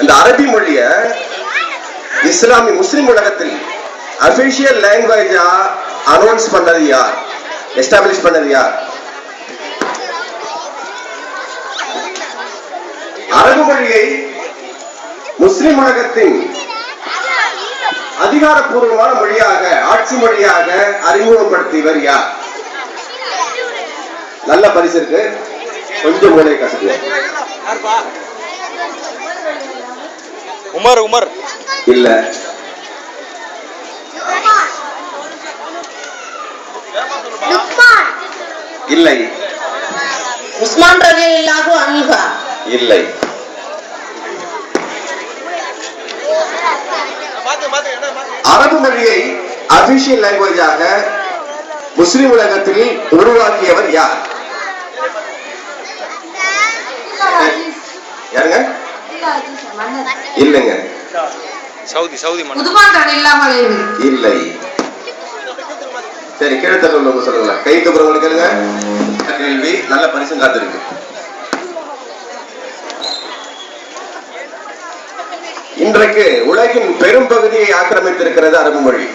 இந்த அரபி மொழிய இஸ்லாமிய முஸ்லிம் உலகத்தில் அபிஷியல் லாங்குவேஜா அனௌன்ஸ் பண்ணது யார்? எஸ்டாப்ளிஷ் பண்ணது யார்? அரபு மொழியை முஸ்லிம் உலகத்தின் அதிகாரப்பூர்வமான மொழியாக, ஆட்சி மொழியாக அறிமுகப்படுத்தியவர் யார்? நல்ல பரிசு இருக்கு, கொஞ்சம் மூளை கசக்கு. உமர் உமர் இல்ல, இல்லை. உஸ்மான் ரலியல்லாஹு அன்ஹு இல்லை. அரபு மொழியை அபிஷியல் லாங்குவேஜாக முஸ்லிம் உலகத்தில் உருவாக்கியவர் யார்? யாருங்க? இல்லைங்க. சவுதி சவுதி இல்லை. சரி, கேள்வி உள்ளவங்க சொல்லுங்க. கை தூக்குறவங்களுக்கு கேளுங்க. கேள்வி நல்ல பரிசு காத்திருக்கு. இன்றைக்கு உலகின் பெரும் பகுதியை ஆக்கிரமித்திருக்கிறது அரபு மொழி.